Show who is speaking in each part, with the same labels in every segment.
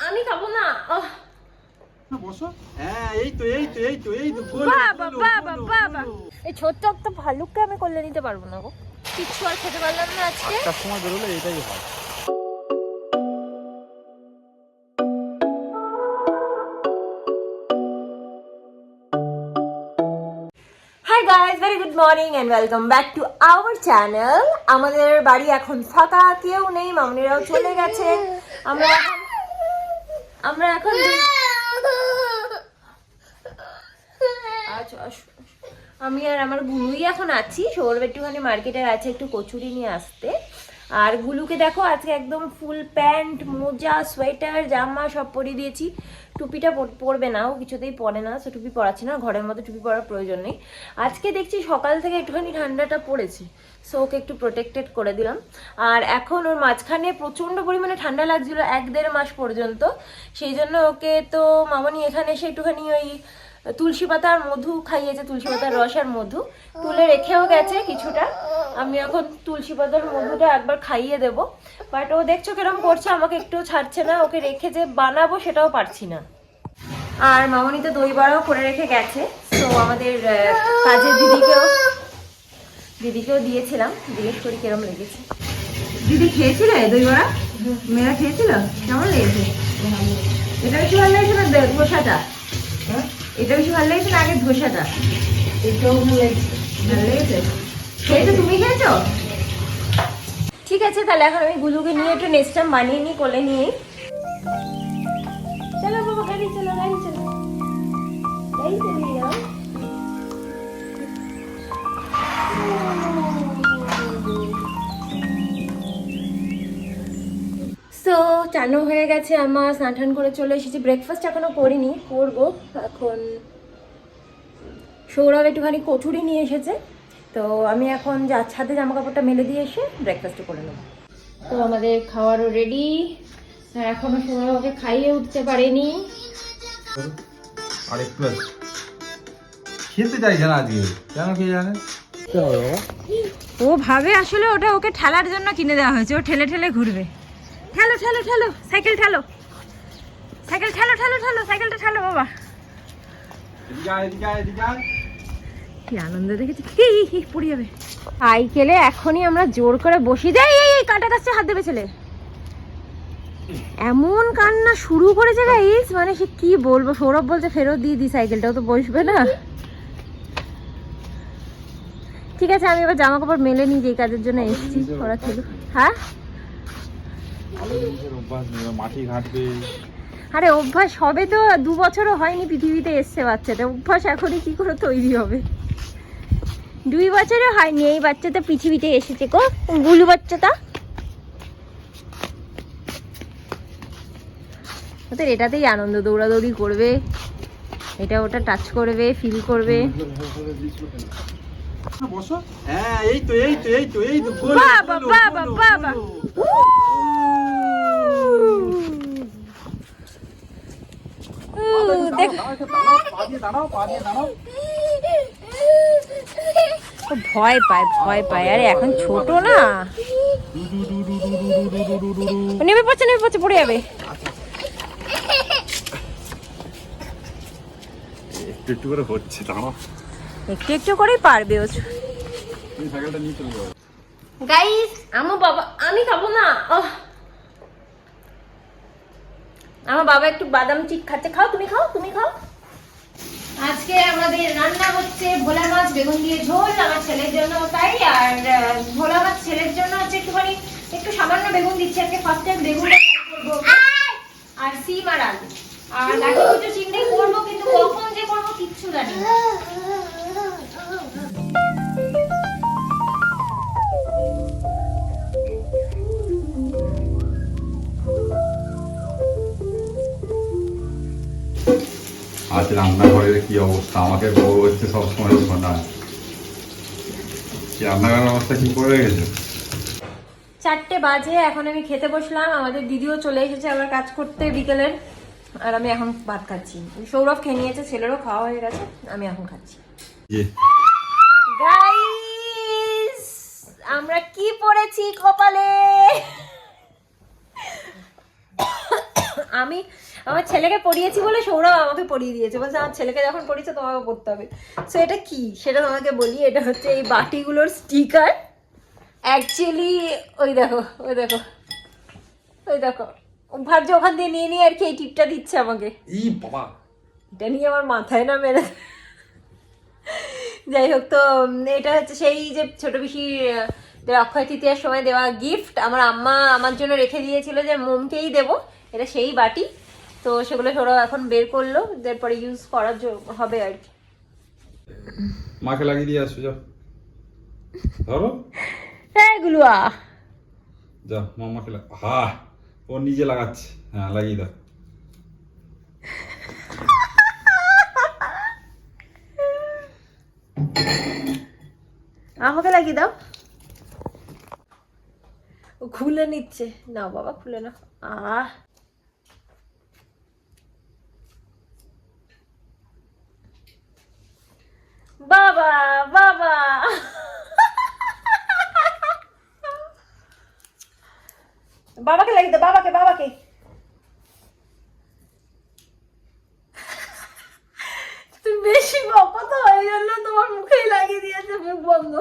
Speaker 1: আমি খাবো না।
Speaker 2: বসো। হ্যাঁ এই তো
Speaker 1: বাবা বাবা বাবা, এই ছোট্ট একটা ভালুককে আমি কোলে নিতে পারবো না গো। কিচ্ছু আর খেতে পারলাম না আজকে।
Speaker 2: তার সময় বেরোলে এটাই হয়।
Speaker 1: Hi guys, very good morning and welcome back to our channel. আমাদের বাড়ি এখন ফাঁকা, কেউ নেই, মামনিরাও চলে গেছে। আমরা এখন আমি আর আমার গুলুই এখন আছি। সৌরভ একটুখানি মার্কেটে আছে একটু কচুরি নিয়ে আসতে। আর গুলুকে দেখো আজকে একদম ফুল প্যান্ট, মোজা, সোয়েটার, জামা সব পরিয়ে দিয়েছি। টুপিটা পরবে না, ও কিছুতেই পরে না, সো টুপি পরাচ্ছি না। ঘরের মধ্যে টুপি পরার প্রয়োজন নেই। আজকে দেখছি সকাল থেকে একটুখানি ঠান্ডাটা পড়েছে, সো ওকে একটু প্রোটেক্টেড করে দিলাম। আর এখন ওর মাঝখানে প্রচণ্ড পরিমাণে ঠান্ডা লাগছিল 1-1.5 মাস পর্যন্ত। সেই জন্য ওকে তো মামনি এখানে এসে একটুখানি ওই তুলসী পাতার মধু খাইয়েছে, তুলসী পাতার রস আর মধু তুলে রেখেও গেছে কিছুটা। আমি এখন তুলসী পাতার মধুটা একবার খাইয়ে দেবো, বাট ও দেখছো কিরম করছে, আমাকে একটু ছাড়ছে না। ওকে রেখে যে বানাবো সেটাও পারছি না। আর মামনি তো দই বড়াও করে রেখে গেছে, তো আমাদের কাজের দিদিকেও দিয়েছিলাম, জিজ্ঞেস করি কিরম লেগেছে। দিদি খেয়েছিলে দই বড়া? মেয়েরা খেয়েছিল, কেমন লেগেছে? এটা বেশি ভালো লেগেছে না ধোসাটা? এটা বেশি ভালো লেগেছে না আগে ধোসাটা? এটাও ভালো লেগেছে। খেয়েছো? তুমি খেয়েছো? ঠিক আছে, তাহলে এখন আমি গুলুকে নিয়ে একটু নেক্সট টাইম বানিয়ে নিই কোলে নিয়ে। চলো বাবা, গাড়ি চলো, গাড়ি চলো, গাড়ি চলে যাও। সো চানো হয়ে গেছে আমার, স্নান টান করে চলে এসেছি। ব্রেকফাস্ট এখনো করিনি, করবো এখন। সৌরভ একটুখানি কচুরি নিয়ে এসেছে, তো আমি এখন ছাদে জামা কাপড়টা মেলে দিয়ে এসে ব্রেকফাস্ট করে নেব। তো আমাদের খাওয়ারও রেডি, আর এখনো সৌরভকে খাইয়ে উঠতে পারেনি।
Speaker 2: আর একটু খেলতে চাইছে না আজকে, কেন কে জানে।
Speaker 1: ও ভাবে আসলে ওটা ওকে ঠেলার জন্য কিনে দেওয়া হয়েছে, ও ঠেলে ঠেলে ঘুরবে। ঠেলো ঠেলো ঠেলো, সাইকেল ঠেলো, সাইকেল ঠেলো ঠেলো ঠেলো, সাইকেলটা ঠেলো বাবা। কি আনন্দ দেখেছি, পড়ে যাবে। সাইকেলে এখনই আমরা জোর করে বসি যাই। এই কাঁটা কাছে হাত দেবে ছেলে, এমন কান্না শুরু করেছে গাইস, মানে সে কি বলবো। সৌরভ বলছে ফেরত দিয়ে দি সাইকেলটাও, তো বসবে না। ঠিক আছে, আমি এবার জামা কাপড় মেলে নিই, যে কাজের জন্য এসেছি ওরা ছিল। হ্যাঁ
Speaker 2: মাটি ঘাটবে।
Speaker 1: আরে অভ্যাস হবে তো, 2 বছরও হয়নি পৃথিবীতে এসছে বাচ্চাটা, অভ্যাস এখনই কি করে তৈরি হবে? 2 বছরও হয়নি, এই বাচ্চাটা পৃথিবীতে এসেছে গো, গুলু বাচ্চাটা। ওদের এটাতেই আনন্দ, দৌড়াদৌড়ি করবে, এটা ওটা টাচ করবে, ফিল করবে।
Speaker 2: বসো। হ্যাঁ এই তো
Speaker 1: বাবা বাবা বাবা, ভয় পায়। আরে এখন ছোট না, নেমে পড়ছে পড়ে যাবে।
Speaker 2: একটু করে হচ্ছে, দাঁড়াও।
Speaker 1: একটু করেই পারবে ও। গাইস, আমার বাবা, আমি খাবো না। আমার বাবা একটু বাদাম চিক খাচ্ছে। খাও, তুমি খাও, তুমি খাও। আজকে আমাদের রান্না হচ্ছে ভোলা মাছ বেগুন দিয়ে ঝোল আমার ছেলের জন্য, তাই। আর ভোলা মাছ ছেলের জন্য হচ্ছে একটুখানি, একটু সামান্য বেগুন দিচ্ছি আজকে, ফার্স্ট টাইম বেগুন করবো। আর সিম আর আলু আর লাঠি কুচো চিংড়ি করবো, কিন্তু কখন যে করবো কিচ্ছু জানি না।
Speaker 2: আজ রান্নাঘরের কি অবস্থা, আমাকে বউ হচ্ছে সবসময় শোনা। রান্নাঘরের অবস্থা কি করে রেখেছে?
Speaker 1: 4টে বাজে, এখন আমি খেতে বসলাম। আমাদের দিদিও চলে এসেছে আবার কাজ করতে বিকেলের, আর আমি এখন ভাত খাচ্ছি। সৌরভ খেয়ে নিয়েছে, ছেলেরও খাওয়া হয়ে গেছে, আমি এখন খাচ্ছি। গাইস, আমরা কি পড়েছি কপালে? আমি আমার ছেলেকে পড়িয়েছি বলে সৌরভ আমাকে পড়িয়ে দিয়েছে, বলছে আমার ছেলেকে যখন পড়িয়েছে তোমাকে পড়তে হবে। সো এটা কি সেটা তোমাকে বলি, এটা হচ্ছে এই বাটিগুলোর স্টিকার। অ্যাকচুয়ালি ওই দেখো ভাবছে ওখান দিয়ে নিয়ে নিয়ে আর কি এই টিপটা দিচ্ছে আমাকে।
Speaker 2: বাবা
Speaker 1: এটা নিয়ে আমার মাথায় না মেরে। যাই হোক, তো এটা হচ্ছে সেই যে ছোট পিসির অক্ষয় তৃতীয়ার সময় দেওয়া গিফট। আমার আম্মা আমার জন্য রেখে দিয়েছিল যে মোমকেই দেবো, এটা সেই বাটি। তো সেগুলো সৌরভ এখন বের করলো, তারপরে ইউজ করার হবে আর কি।
Speaker 2: মাকে লাগিয়ে দিয়ে আসো, যাও ধরো।
Speaker 1: হ্যাঁ গুলুয়া,
Speaker 2: যা মামাকে ও নিজে লাগাচ্ছে, হ্যাঁ লাগিয়ে দাও।
Speaker 1: আমাকে লাগিয়ে দাও। ও খুলে নিচ্ছে, না বাবা খুলে না। বাবা বাবা বাবাকে লাগিয়ে দাও, বাবাকে। তুমি বেশি বকো তো, এই জন্য তোমার মুখেই লাগিয়ে দিয়েছে, মুখ বন্ধ।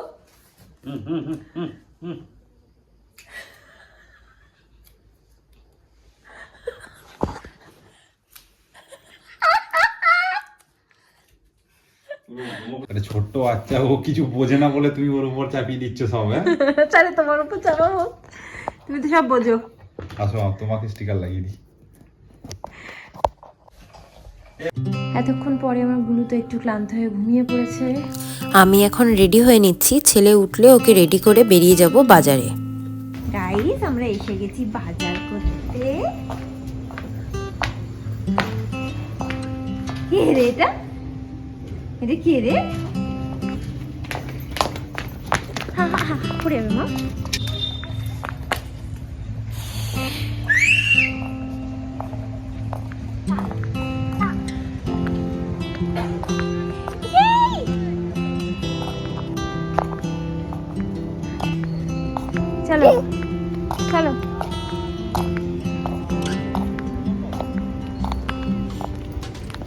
Speaker 2: ছোট্ট বাচ্চা, ও কিছু বোঝে না বলে তুমি ওর উপর চাপিয়ে দিচ্ছ সব। হ্যাঁ
Speaker 1: তাহলে তোমার উপর চাপাবো, তুমি তো সব বোঝো।
Speaker 2: আসো তোমাকে স্টিকার লাগিয়ে দিই।
Speaker 1: এতক্ষণ পরে আমার গুলু তো একটু ক্লান্ত হয়ে ঘুমিয়ে পড়েছে।
Speaker 3: আমি এখন রেডি হয়ে নিচ্ছি, ছেলে উঠলে ওকে রেডি করে বেরিয়ে যাব বাজারে।
Speaker 1: গাইস আমরা এসে গেছি বাজার করতে। কে রে এটা কে রে? পড়ে যাবে মা। চলো চলো,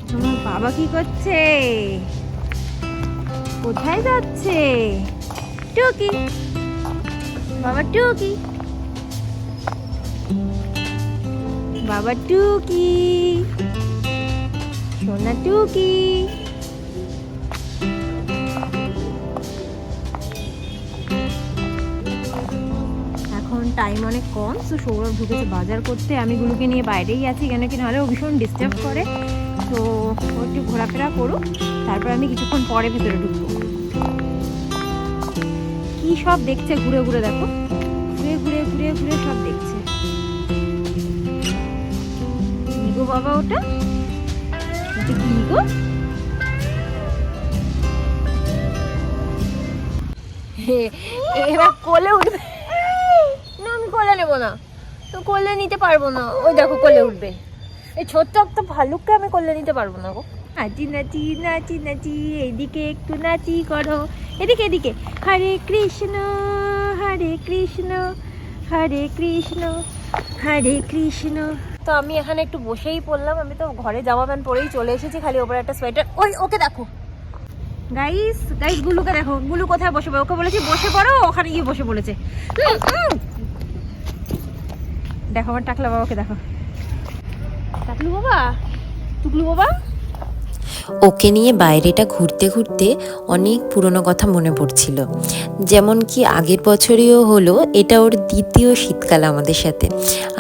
Speaker 1: তোমার বাবা কি করছে? কোথায় যাচ্ছে? টুকি, বাবা টুকি, বাবা টুকি, সোনা টুকি। এখন টাইম অনেক কম, তো সৌরভ ঢুকেছে বাজার করতে। আমি গুলোকে নিয়ে বাইরেই আছি, কেন কি নাহলে ও ভীষণ ডিস্টার্ব করে। তো ও একটু ঘোরাফেরা করুক, তারপর আমি কিছুক্ষণ পরে ভিতরে ঢুকবো। কি সব দেখছে ঘুরে ঘুরে, দেখো ঘুরে সব দেখছে। কি গো বাবা ওটা কি গো? এবার কোলে উঠবে না, আমি কোলে নেবো না, তো কোলে নিতে পারবো না। ওই দেখো কোলে উঠবে, এই ছোট্ট একটা ভালুককে আমি কোলে নিতে পারবো না গো। নাচি নাচি নাচি নাচি, এইদিকে একটু নাচি করো, এদিকে। হরে কৃষ্ণ হরে কৃষ্ণ হরে কৃষ্ণ হরে কৃষ্ণ। তো আমি এখানে একটু বসেই পড়লাম, আমি তো ঘরে জামা প্যান্ট পরেই চলে এসেছি, খালি ওপরে একটা সোয়েটার। ওকে দেখো গাইস, গুলুকে দেখো, গুলু কোথায় বসে পড়ে, ওকে বলেছি বসে পড়ো, ওখানে গিয়ে বসে পড়েছে। দেখো আমার টাকলা বাবাকে, দেখো টাকলু বাবা, টুকলু বাবা।
Speaker 3: ওকে নিয়ে বাইরেটা ঘুরতে ঘুরতে অনেক পুরনো কথা মনে পড়ছিল, যেমন কি আগের বছরেও হলো, এটা ওর দ্বিতীয় শীতকাল আমাদের সাথে।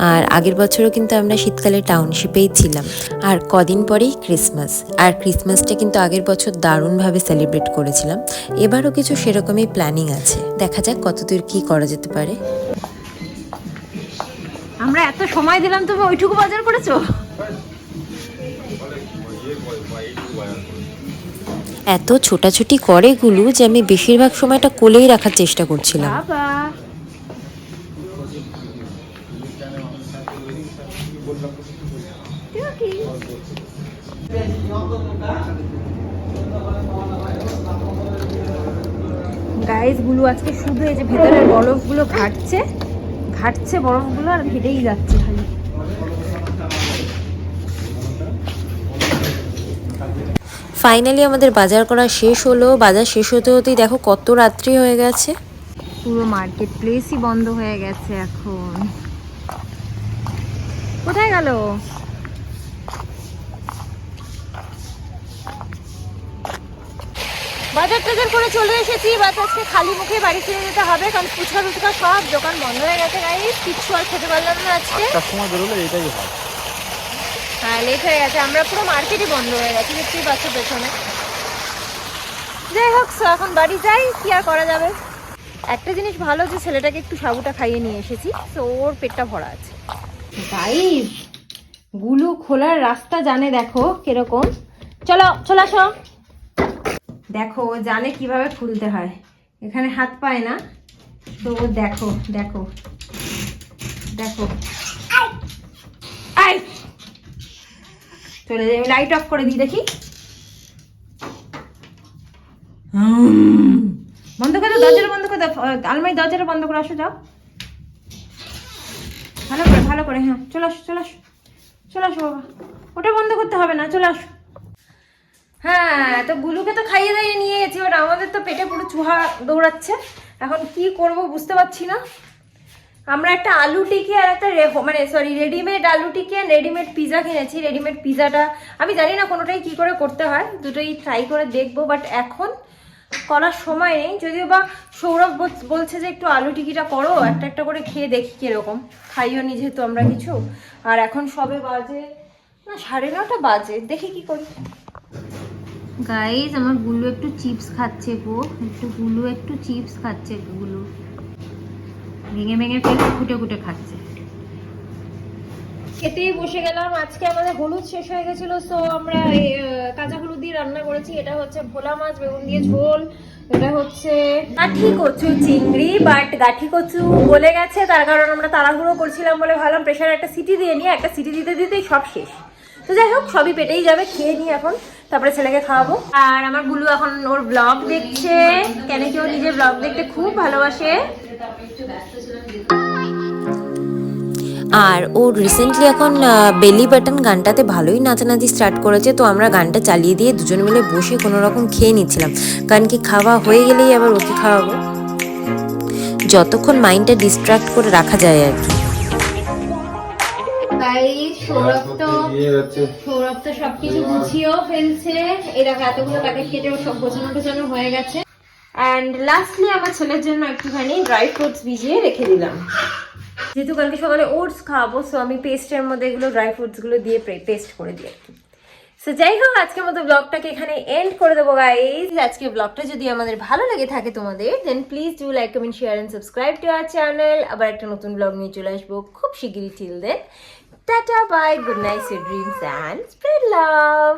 Speaker 3: আর আগের বছরও কিন্তু আমরা শীতকালে টাউনশিপেই ছিলাম। আর কদিন পরেই ক্রিসমাস, আর ক্রিসমাসটা কিন্তু আগের বছর দারুণভাবে সেলিব্রেট করেছিলাম। এবারও কিছু সেরকমই প্ল্যানিং আছে, দেখা যাক কতদূর কি করা যেতে পারে।
Speaker 1: আমরা এত সময় দিলাম, তুমি ওইটুকু বাজার করেছো?
Speaker 3: এত ছোটাছুটি করে গুলো যে আমি বেশিরভাগ সময়টা কোলেই রাখার চেষ্টা করছিলাম।
Speaker 1: গাইস গুলো আজকে শুধু এই যে ভেতরের বরফগুলো ঘাটছে বরফগুলো, আর ঘেটেই যাচ্ছে খালি।
Speaker 3: ফাইনালি আমাদের বাজার করা শেষ হলো। বাজার শেষ হতে হতেই দেখো কত রাত্রি হয়ে গেছে।
Speaker 1: পুরো মার্কেট প্লেসই বন্ধ হয়ে গেছে এখন। কোথায় গেল? বাজার টাজার করে চলে এসেছি, বাট আজকে খালি মুখে বাড়ি ফিরে যেতে হবে, কারণ ফুচকা টুচকা সব দোকান বন্ধ হয়ে গেছে গাইস। কিচ্ছু আর খেতে পারলাম না আজকে।
Speaker 2: সময় বেরোলে এটাই হয়।
Speaker 1: হ্যাঁ, লেট হয়ে গেছে, আমরা পুরো মার্কেটই বন্ধ হয়ে গেছে, দেখতেই পাচ্ছ পেছনে। যাই হোক, এখন বাড়ি যাই, কি আর করা যাবে। একটা জিনিস ভালো যে ছেলেটাকে একটু সাবুটা খাইয়ে নিয়ে এসেছি, তো ওর পেটটা ভরা আছে। গাইস, গুলো খোলার রাস্তা জানে, দেখো কিরকম। চলো চলে আসো। দেখো ও জানে কিভাবে খুলতে হয়, এখানে হাত পায় না, তো দেখো দেখো দেখো। আই চলে যাই, আমি লাইট অফ করে দিই, দেখি। বন্ধ করে দাও, দরজাটা বন্ধ করে দাও, আলমারি দরজাটা বন্ধ করে আসো, যাও ভালো করে ভালো করে। হ্যাঁ, চলে আসো চলে আসো চলে আসো বাবা, ওটা বন্ধ করতে হবে না, চলে আসো। হ্যাঁ, তো গুলুকে তো খাইয়ে দাইয়ে নিয়ে গেছি, ওটা আমাদের তো পেটে পুরো চুহা দৌড়াচ্ছে। এখন কি করব বুঝতে পারছি না। আমরা একটা আলু টিকি আর একটা রেডিমেড আলু টিকি আর রেডিমেড পিজা কিনেছি। রেডিমেড পিজাটা আমি জানি না কোনোটাই কি করে করতে হয়, দুটোই ট্রাই করে দেখবো, বাট এখন করার সময় নেই। যদিও বা সৌরভ বলছে যে একটু আলু টিকিটা করো, একটা একটা করে খেয়ে দেখি কিরকম, খাইও নি যেহেতু আমরা কিছু। আর এখন সবে বাজে না 9:30 বাজে, দেখি কি করি। গাইজ, আমার গুলু একটু চিপস খাচ্ছে গো, গুলু একটু চিপস খাচ্ছে, গুলু ভেঙে ভেঙে ফেলে কুটে কুটে খাচ্ছে। খেতেই বসে গেলাম। আজকে আমাদের হলুদ শেষ হয়ে গেছিল, সো আমরা কাঁচা হলুদ দিয়ে রান্না করেছি। এটা হচ্ছে ভোলা মাছ বেগুন দিয়ে ঝোল, এটা হচ্ছে গাঠি কচু চিংড়ি, বাট গাঠি কচু গলে গেছে, তার কারণ আমরা তাড়াহুড়ো করছিলাম বলে ভাবলাম প্রেশারে একটা সিটি দিয়ে নিই, একটা সিটি দিতে দিতেই সব শেষ। তো যাই হোক, সবই পেটেই যাবে, খেয়ে নিই এখন, তারপরে ছেলেকে খাওয়াবো। আর আমার গুলু এখন ওর ব্লগ দেখছে, কেন কি ও নিজের ব্লগ দেখতে খুব ভালোবাসে।
Speaker 3: আর ও রিসেন্টলি এখন বেলি বাটন গানটাতে ভালোই নাচানাচি স্টার্ট করেছে। তো আমরা গানটা চালিয়ে দিয়ে দুজন মিলে বসে কোনো রকম খেয়ে নিচ্ছিলাম, কারণ কি খাওয়া হয়ে গেলেই আবার ওকে খাওয়াবো, যতক্ষণ মাইন্ডটা ডিস্ট্রাক্ট করে রাখা যায় আর কি।
Speaker 1: সৌরভ তো সবকিছু গুছিয়েও ফেলছে, এরকম এতগুলো প্যাকেট কেটে সব গোছানো টোছানো হয়ে গেছে। অ্যান্ড লাস্টলি আমার ছেলের জন্য একটুখানি ড্রাই ফ্রুটস ভিজিয়ে রেখে দিলাম, যেহেতু কালকে সকালে ওটস খাওয়াবো, সো আমি পেস্টের মধ্যে এগুলো ড্রাই ফ্রুটসগুলো দিয়ে পেস্ট করে দিই আর কি। সো যাই হোক, আজকের মতো ব্লগটাকে এখানে এন্ড করে দেবো গাইজ। আজকের ব্লগটা যদি আমাদের ভালো লেগে থাকে তোমাদের, then please do like, comment, share and subscribe to our channel. আবার একটা নতুন ব্লগ নিয়ে চলে আসবো খুব শিগগিরই। Till then, tata, bye, good night, sweet dreams and spread love.